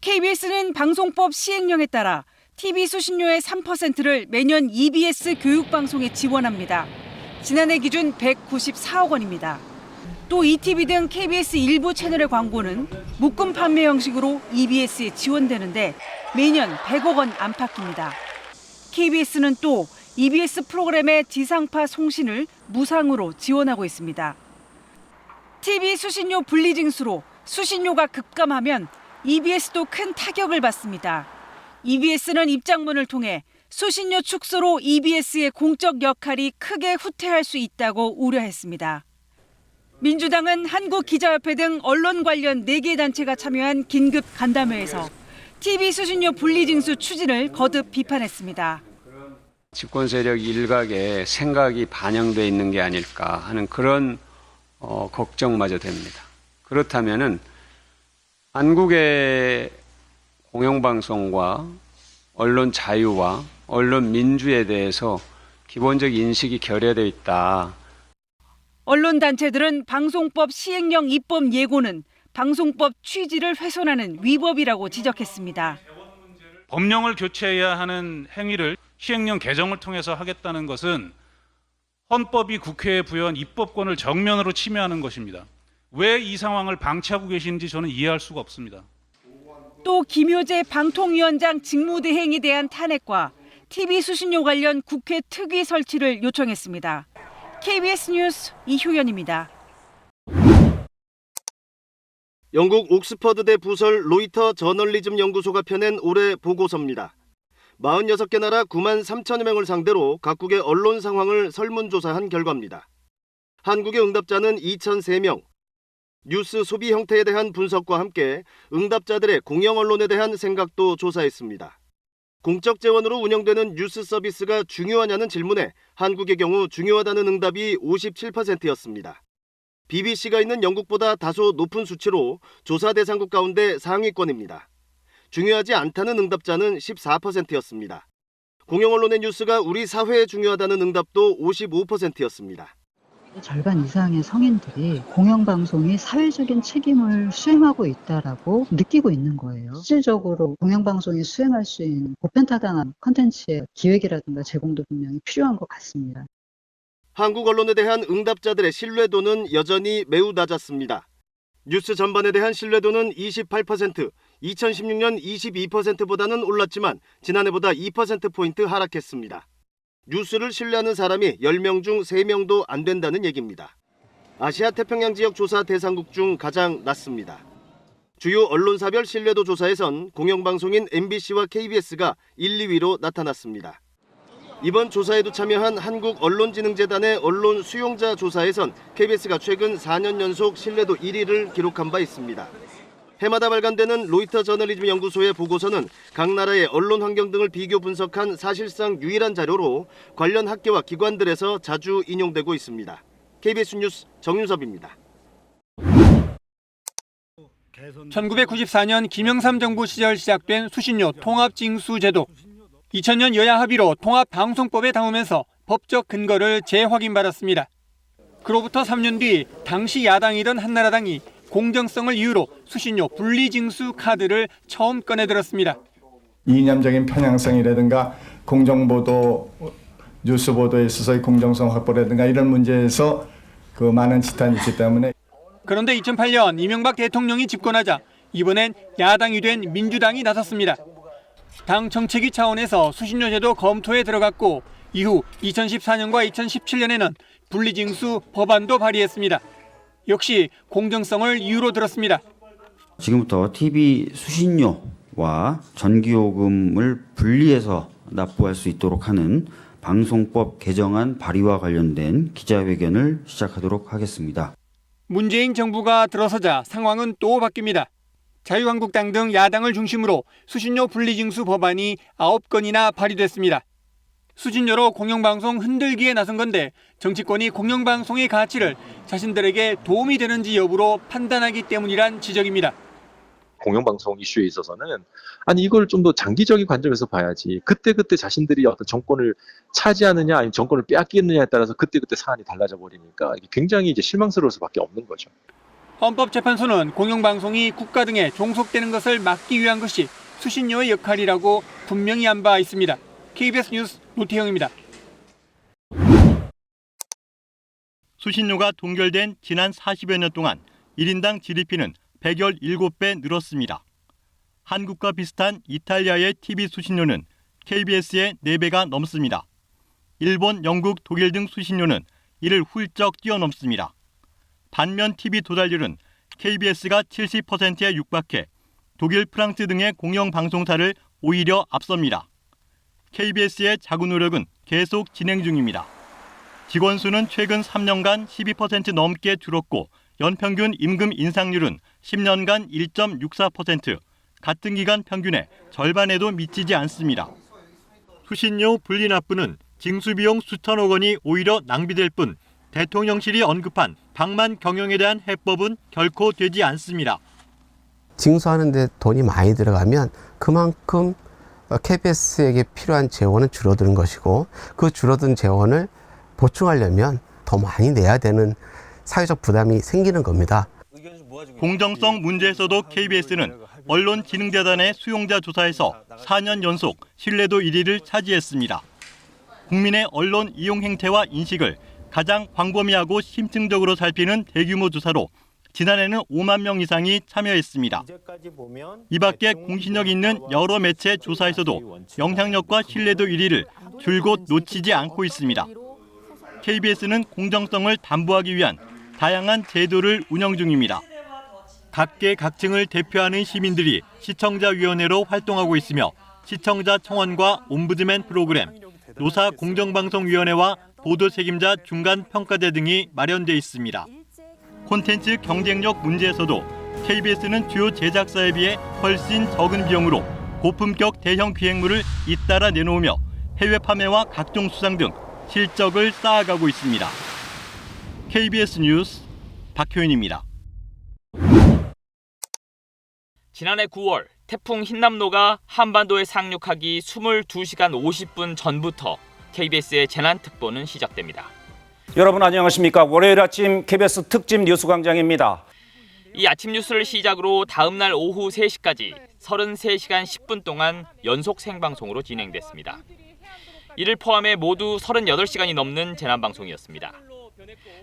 KBS는 방송법 시행령에 따라 TV 수신료의 3%를 매년 EBS 교육방송에 지원합니다. 지난해 기준 194억 원입니다. 또 ETV 등 KBS 일부 채널의 광고는 묶음 판매 형식으로 EBS에 지원되는데 매년 100억 원 안팎입니다. KBS는 또 EBS 프로그램의 지상파 송신을 무상으로 지원하고 있습니다. TV 수신료 분리징수로 수신료가 급감하면 EBS도 큰 타격을 받습니다. EBS는 입장문을 통해 수신료 축소로 EBS의 공적 역할이 크게 후퇴할 수 있다고 우려했습니다. 민주당은 한국기자협회 등 언론 관련 4개 단체가 참여한 긴급 간담회에서 TV 수신료 분리징수 추진을 거듭 비판했습니다. 집권 세력 일각의 생각이 반영돼 있는 게 아닐까 하는 그런 걱정마저 됩니다. 그렇다면은 한국의 공영방송과 언론 자유와 언론 민주에 대해서 기본적 인식이 결여되어 있다. 언론 단체들은 방송법 시행령 입법 예고는 방송법 취지를 훼손하는 위법이라고 지적했습니다. 법령을 교체해야 하는 행위를 시행령 개정을 통해서 하겠다는 것은 헌법이 국회에 부여한 입법권을 정면으로 침해하는 것입니다. 왜 이 상황을 방치하고 계시는지 저는 이해할 수가 없습니다. 또 김효재 방통위원장 직무대행에 대한 탄핵과 TV 수신료 관련 국회 특위 설치를 요청했습니다. KBS 뉴스 이효연입니다. 영국 옥스퍼드대 부설 로이터 저널리즘 연구소가 펴낸 올해 보고서입니다. 46개 나라 9만 3천여 명을 상대로 각국의 언론 상황을 설문조사한 결과입니다. 한국의 응답자는 2,003명. 뉴스 소비 형태에 대한 분석과 함께 응답자들의 공영 언론에 대한 생각도 조사했습니다. 공적 재원으로 운영되는 뉴스 서비스가 중요하냐는 질문에 한국의 경우 중요하다는 응답이 57%였습니다. BBC가 있는 영국보다 다소 높은 수치로 조사 대상국 가운데 상위권입니다. 중요하지 않다는 응답자는 14%였습니다. 공영 언론의 뉴스가 우리 사회에 중요하다는 응답도 55%였습니다. 절반 이상의 성인들이 공영방송이 사회적인 책임을 수행하고 있다라고 느끼고 있는 거예요. 실질적으로 공영방송이 수행할 수 있는 보편타당한 콘텐츠의 기획이라든가 제공도 분명히 필요한 것 같습니다. 한국 언론에 대한 응답자들의 신뢰도는 여전히 매우 낮았습니다. 뉴스 전반에 대한 신뢰도는 28%, 2016년 22%보다는 올랐지만 지난해보다 2%포인트 하락했습니다. 뉴스를 신뢰하는 사람이 10명 중 3명도 안 된다는 얘기입니다. 아시아 태평양 지역 조사 대상국 중 가장 낮습니다. 주요 언론사별 신뢰도 조사에선 공영방송인 MBC와 KBS가 1, 2위로 나타났습니다. 이번 조사에도 참여한 한국언론진흥재단의 언론 수용자 조사에선 KBS가 최근 4년 연속 신뢰도 1위를 기록한 바 있습니다. 해마다 발간되는 로이터 저널리즘 연구소의 보고서는 각 나라의 언론 환경 등을 비교 분석한 사실상 유일한 자료로 관련 학계와 기관들에서 자주 인용되고 있습니다. KBS 뉴스 정윤섭입니다. 1994년 김영삼 정부 시절 시작된 수신료 통합징수제도. 2000년 여야 합의로 통합방송법에 담으면서 법적 근거를 재확인받았습니다. 그로부터 3년 뒤 당시 야당이던 한나라당이 공정성을 이유로 수신료 분리징수 카드를 처음 꺼내들었습니다. 이념적인 편향성이라든가 공정보도, 뉴스보도에 있어서의 공정성 확보라든가 이런 문제에서 그 많은 지탄이 있기 때문에. 그런데 2008년 이명박 대통령이 집권하자 이번엔 야당이 된 민주당이 나섰습니다. 당 정책위 차원에서 수신료 제도 검토에 들어갔고 이후 2014년과 2017년에는 분리징수 법안도 발의했습니다. 역시 공정성을 이유로 들었습니다. 지금부터 TV 수신료와 전기요금을 분리해서 납부할 수 있도록 하는 방송법 개정안 발의와 관련된 기자회견을 시작하도록 하겠습니다. 문재인 정부가 들어서자 상황은 또 바뀝니다. 자유한국당 등 야당을 중심으로 수신료 분리징수 법안이 9건이나 발의됐습니다. 수신료로 공영방송 흔들기에 나선 건데 정치권이 공영방송의 가치를 자신들에게 도움이 되는지 여부로 판단하기 때문이란 지적입니다. 공영방송 이슈에 있어서는 아니 이걸 좀 더 장기적인 관점에서 봐야지 그때그때 자신들이 어떤 정권을 차지하느냐 아니면 정권을 빼앗기느냐에 따라서 그때그때 사안이 달라져 버리니까 이게 굉장히 이제 실망스러울 수밖에 없는 거죠. 헌법재판소는 공영방송이 국가 등에 종속되는 것을 막기 위한 것이 수신료의 역할이라고 분명히 한 바 있습니다. KBS 뉴스 노태형입니다. 수신료가 동결된 지난 40여 년 동안 1인당 GDP는 117배 늘었습니다. 한국과 비슷한 이탈리아의 TV 수신료는 KBS의 4배가 넘습니다. 일본, 영국, 독일 등 수신료는 이를 훌쩍 뛰어넘습니다. 반면 TV 도달률은 KBS가 70%에 육박해 독일, 프랑스 등의 공영방송사를 오히려 앞섭니다. KBS의 자구 노력은 계속 진행 중입니다. 직원 수는 최근 3년간 12% 넘게 줄었고 연평균 임금 인상률은 10년간 1.64%, 같은 기간 평균의 절반에도 미치지 않습니다. 수신료 분리 납부는 징수비용 수천억 원이 오히려 낭비될 뿐 대통령실이 언급한 방만 경영에 대한 해법은 결코 되지 않습니다. 징수하는 데 돈이 많이 들어가면 그만큼 KBS에게 필요한 재원은 줄어드는 것이고 그 줄어든 재원을 보충하려면 더 많이 내야 되는 사회적 부담이 생기는 겁니다. 공정성 문제에서도 KBS는 언론진흥재단의 수용자 조사에서 4년 연속 신뢰도 1위를 차지했습니다. 국민의 언론 이용 행태와 인식을 가장 광범위하고 심층적으로 살피는 대규모 조사로 지난해는 5만 명 이상이 참여했습니다. 이 밖에 공신력 있는 여러 매체 조사에서도 영향력과 신뢰도 1위를 줄곧 놓치지 않고 있습니다. KBS는 공정성을 담보하기 위한 다양한 제도를 운영 중입니다. 각계각층을 대표하는 시민들이 시청자위원회로 활동하고 있으며 시청자 청원과 옴부드맨 프로그램, 노사 공정방송위원회와 보도책임자 중간평가제 등이 마련돼 있습니다. 콘텐츠 경쟁력 문제에서도 KBS는 주요 제작사에 비해 훨씬 적은 비용으로 고품격 대형 기획물을 잇따라 내놓으며 해외 판매와 각종 수상 등 실적을 쌓아가고 있습니다. KBS 뉴스 박효인입니다. 지난해 9월 태풍 흰남노가 한반도에 상륙하기 22시간 50분 전부터 KBS의 재난특보는 시작됩니다. 여러분 안녕하십니까? 월요일 아침 KBS 특집 뉴스광장입니다. 이 아침 뉴스를 시작으로 다음 날 오후 3시까지 33시간 10분 동안 연속 생방송으로 진행됐습니다. 이를 포함해 모두 38시간이 넘는 재난방송이었습니다.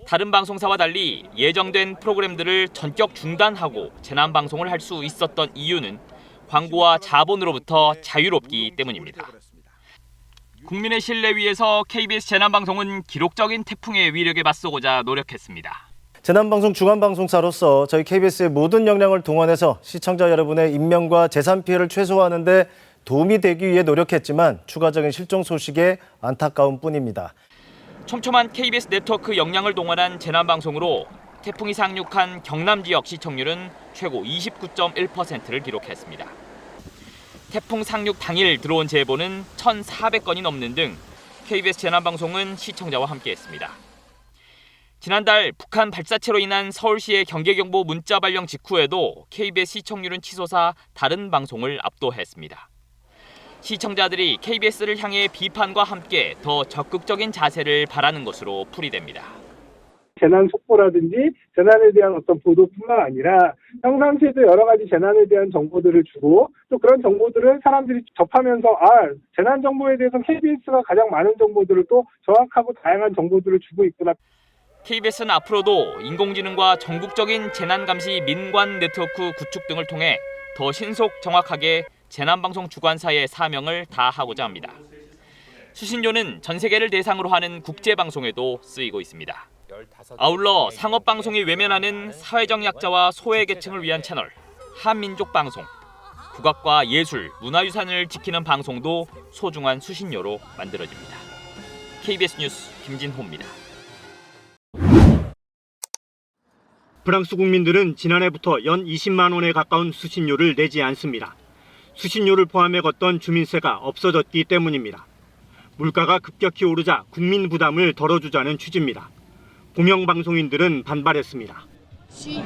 다른 방송사와 달리 예정된 프로그램들을 전격 중단하고 재난방송을 할 수 있었던 이유는 광고와 자본으로부터 자유롭기 때문입니다. 국민의 신뢰 위에서 KBS 재난방송은 기록적인 태풍의 위력에 맞서고자 노력했습니다. 재난방송 주간방송사로서 저희 KBS의 모든 역량을 동원해서 시청자 여러분의 인명과 재산 피해를 최소화하는 데 도움이 되기 위해 노력했지만 추가적인 실종 소식에 안타까운 뿐입니다. 촘촘한 KBS 네트워크 역량을 동원한 재난방송으로 태풍이 상륙한 경남 지역 시청률은 최고 29.1%를 기록했습니다. 태풍 상륙 당일 들어온 제보는 1,400건이 넘는 등 KBS 재난방송은 시청자와 함께했습니다. 지난달 북한 발사체로 인한 서울시의 경계경보 문자 발령 직후에도 KBS 시청률은 치솟아 다른 방송을 압도했습니다. 시청자들이 KBS를 향해 비판과 함께 더 적극적인 자세를 바라는 것으로 풀이됩니다. 재난 속보라든지 재난에 대한 어떤 보도뿐만 아니라 평상시에도 여러 가지 재난에 대한 정보들을 주고 또 그런 정보들을 사람들이 접하면서 재난 정보에 대해서 KBS가 가장 많은 정보들을 또 정확하고 다양한 정보들을 주고 있구나. KBS는 앞으로도 인공지능과 전국적인 재난 감시 민관 네트워크 구축 등을 통해 더 신속 정확하게 재난방송 주관사의 사명을 다하고자 합니다. 수신료는 전 세계를 대상으로 하는 국제방송에도 쓰이고 있습니다. 아울러 상업방송이 외면하는 사회적 약자와 소외계층을 위한 채널, 한민족방송, 국악과 예술, 문화유산을 지키는 방송도 소중한 수신료로 만들어집니다. KBS 뉴스 김진호입니다. 프랑스 국민들은 지난해부터 연 20만 원에 가까운 수신료를 내지 않습니다. 수신료를 포함해 걷던 주민세가 없어졌기 때문입니다. 물가가 급격히 오르자 국민 부담을 덜어주자는 취지입니다. 공영방송인들은 반발했습니다.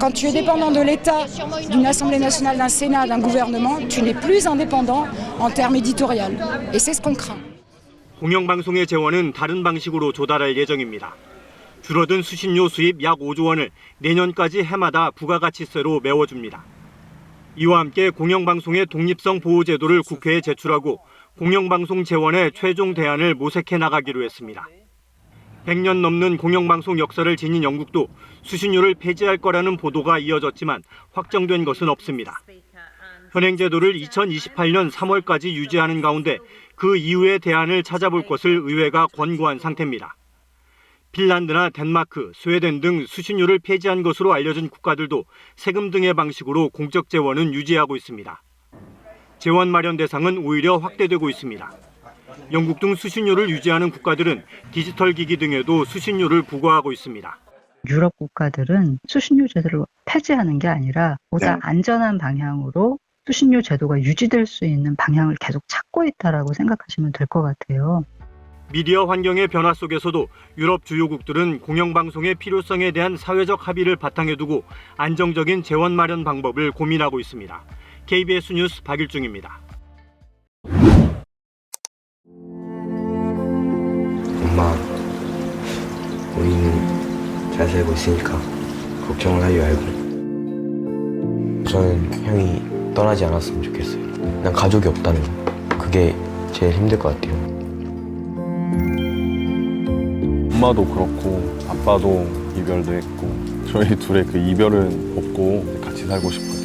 Quand tu es dépendant de l'État, d'une Assemblée nationale, d'un Sénat, d'un gouvernement, tu n'es plus indépendant en termes éditorial. Et c'est ce qu'on craint. 공영방송의 재원은 다른 방식으로 조달할 예정입니다. 줄어든 수신료 수입 약 5조 원을 내년까지 해마다 부가가치세로 메워줍니다. 이와 함께 공영방송의 독립성 보호 제도를 국회에 제출하고 공영방송 재원의 최종 대안을 모색해 나가기로 했습니다. 100년 넘는 공영방송 역사를 지닌 영국도 수신료를 폐지할 거라는 보도가 이어졌지만 확정된 것은 없습니다. 현행 제도를 2028년 3월까지 유지하는 가운데 그 이후의 대안을 찾아볼 것을 의회가 권고한 상태입니다. 핀란드나 덴마크, 스웨덴 등 수신료를 폐지한 것으로 알려진 국가들도 세금 등의 방식으로 공적 재원은 유지하고 있습니다. 재원 마련 대상은 오히려 확대되고 있습니다. 영국 등 수신료를 유지하는 국가들은 디지털 기기 등에도 수신료를 부과하고 있습니다. 유럽 국가들은 수신료 제도를 폐지하는 게 아니라 보다 안전한 방향으로 수신료 제도가 유지될 수 있는 방향을 계속 찾고 있다라고 생각하시면 될 것 같아요. 미디어 환경의 변화 속에서도 유럽 주요국들은 공영방송의 필요성에 대한 사회적 합의를 바탕에 두고 안정적인 재원 마련 방법을 고민하고 있습니다. KBS 뉴스 박일중입니다. 엄마, 우리는 잘 살고 있으니까 걱정을 하지 말고 저는 형이 떠나지 않았으면 좋겠어요. 그냥 가족이 없다는 거, 그게 제일 힘들 것 같아요. 엄마도 그렇고 아빠도 이별도 했고 저희 둘의 그 이별은 없고 같이 살고 싶어요.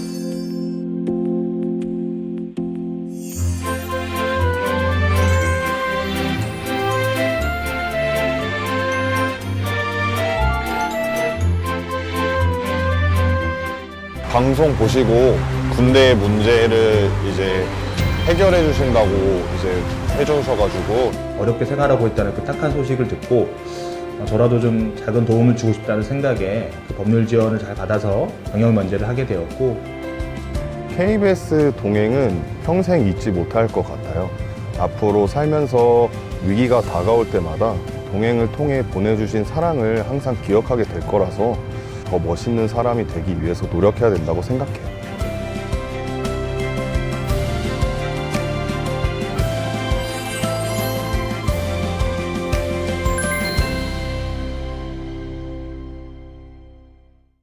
방송 보시고 군대 문제를 이제 해결해 주신다고 이제 해주셔가지고 어렵게 생활하고 있다는 그 딱한 소식을 듣고 저라도 좀 작은 도움을 주고 싶다는 생각에 그 법률 지원을 잘 받아서 병역 면제를 하게 되었고 KBS 동행은 평생 잊지 못할 것 같아요. 앞으로 살면서 위기가 다가올 때마다 동행을 통해 보내주신 사랑을 항상 기억하게 될 거라서 더 멋있는 사람이 되기 위해서 노력해야 된다고 생각해요.